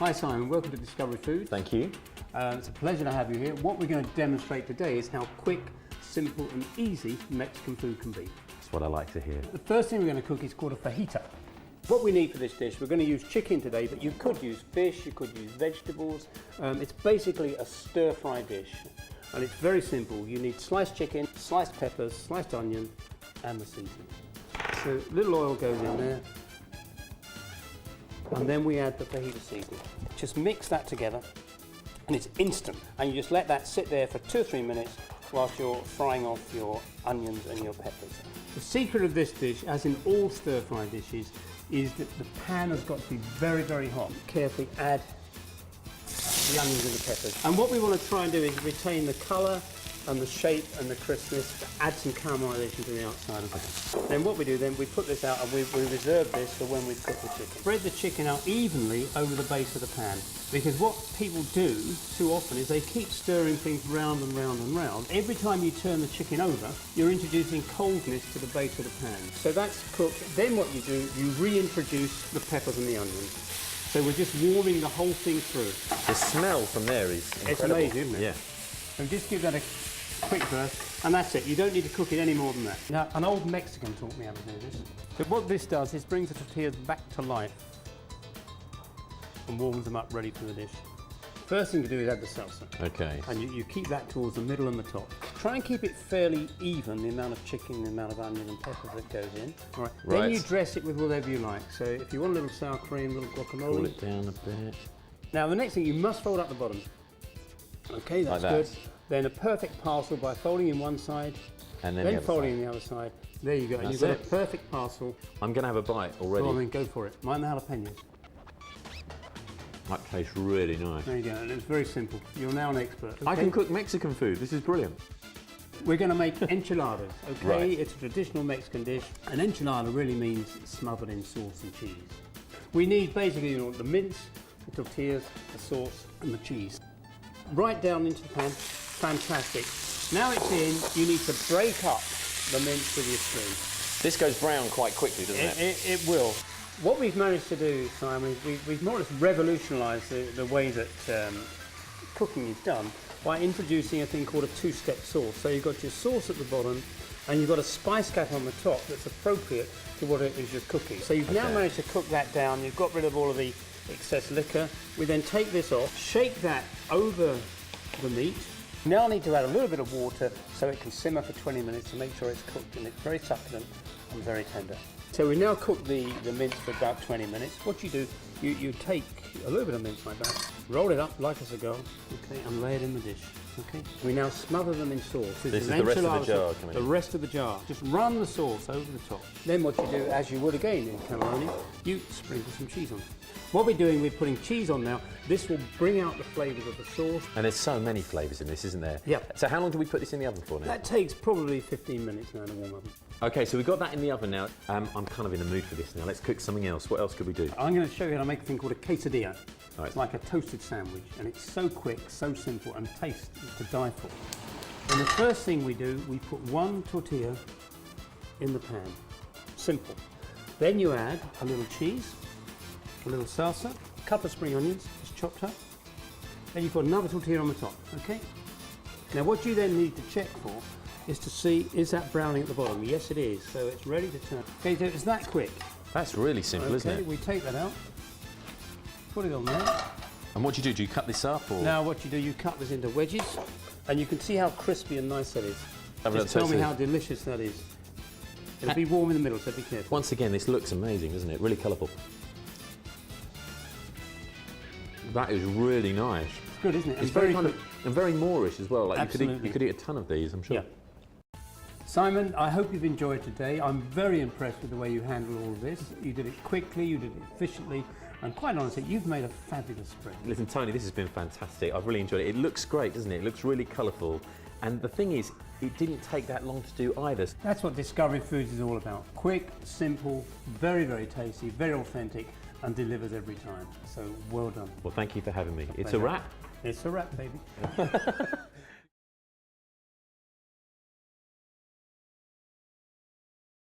Hi Simon, welcome to Discovery Foods. Thank you. It's a pleasure to have you here. What we're going to demonstrate today is how quick, simple and easy Mexican food can be. That's what I like to hear. The first thing we're going to cook is called a fajita. What we need for this dish, we're going to use chicken today, but you could use fish, you could use vegetables. It's basically a stir-fry dish. And it's very simple. You need sliced chicken, sliced peppers, sliced onion and the seasoning. So little oil goes in there. And then we add the fajita seasoning. Just mix that together and it's instant. And you just let that sit there for 2 or 3 minutes whilst you're frying off your onions and your peppers. The secret of this dish, as in all stir-fry dishes, is that the pan has got to be very, very hot. Carefully add the onions and the peppers. And what we want to try and do is retain the colour and the shape and the crispness, add some caramelisation to the outside of it. Then what we do then, we put this out and we reserve this for when we cook the chicken. Spread the chicken out evenly over the base of the pan, because what people do too often is they keep stirring things round and round and round. Every time you turn the chicken over, you're introducing coldness to the base of the pan. So that's cooked. Then what you do, you reintroduce the peppers and the onions. So we're just warming the whole thing through. The smell from there is incredible. It's amazing, isn't it? Yeah. So just give that a quick burst, and that's it. You don't need to cook it any more than that. Now, an old Mexican taught me how to do this. So what this does is brings the tortillas back to life and warms them up ready for the dish. First thing to do is add the salsa. Okay. And you keep that towards the middle and the top. Try and keep it fairly even, the amount of chicken, the amount of onion and peppers that goes in. All right. Then you dress it with whatever you like. So if you want a little sour cream, a little guacamole. Pull it down a bit. Now the next thing, you must fold up the bottom. Okay, that's good. Then a perfect parcel by folding in one side, and then folding in the other side. There you go. And you've got a perfect parcel. I'm going to have a bite already. Go on then, go for it. Mind the jalapenos. That tastes really nice. There you go, and it's very simple. You're now an expert. Okay? I can cook Mexican food. This is brilliant. We're going to make enchiladas, okay? Right. It's a traditional Mexican dish. An enchilada really means smothered in sauce and cheese. We need basically the mince, the tortillas, the sauce and the cheese. Right down into the pan. Fantastic. Now it's in, you need to break up the mince with your spoon. This goes brown quite quickly, doesn't it? It will. What we've managed to do, Simon, is we've more or less revolutionised the way that cooking is done by introducing a thing called a two-step sauce. So you've got your sauce at the bottom and you've got a spice cap on the top that's appropriate to what it is you're cooking. So you've now managed to cook that down, you've got rid of all of the excess liquor. We then take this off, shake that over the meat. Now I need to add a little bit of water so it can simmer for 20 minutes to make sure it's cooked and it's very succulent and very tender. So we now cook the mince for about 20 minutes. What you do, you take a little bit of mince like that, roll it up like a cigar, okay, and lay it in the dish. Okay. We now smother them in sauce. This is the rest of the jar coming in. The rest of the jar. Just run the sauce over the top. Then what you do, as you would again in cannelloni, you sprinkle some cheese on. What we're doing, we're putting cheese on now. This will bring out the flavours of the sauce. And there's so many flavours in this, isn't there? Yeah. So how long do we put this in the oven for now? That takes probably 15 minutes now in a warm oven. Okay, so we've got that in the oven now. I'm kind of in the mood for this now. Let's cook something else. What else could we do? I'm going to show you how to make a thing called a quesadilla. Right. It's like a toasted sandwich, and it's so quick, so simple, and tastes to die for. And the first thing we do, we put one tortilla in the pan. Simple. Then you add a little cheese, a little salsa, a couple of spring onions, just chopped up. Then you put another tortilla on the top, okay? Now what you then need to check for is to see, is that browning at the bottom? Yes it is, so it's ready to turn. Okay, so it's that quick. That's really simple, isn't it? Okay, we take that out, put it on there. And what do you do? Do you cut this up or? Now what you do, you cut this into wedges, and you can see how crispy and nice that is. Just tell me how delicious that is. It'll be warm in the middle, so be careful. Once again, this looks amazing, doesn't it? Really colourful. That is really nice. It's good, isn't it? It's very kind of, and very Moorish as well. Like Absolutely. you could eat a ton of these, I'm sure. Yeah. Simon, I hope you've enjoyed today. I'm very impressed with the way you handled all of this. You did it quickly, you did it efficiently, and quite honestly, you've made a fabulous spread. Listen, Tony, this has been fantastic. I've really enjoyed it. It looks great, doesn't it? It looks really colourful. And the thing is, it didn't take that long to do either. That's what Discovery Foods is all about. Quick, simple, very, very tasty, very authentic, and delivers every time. So well done. Well, thank you for having me. It's a wrap. It's a wrap, baby.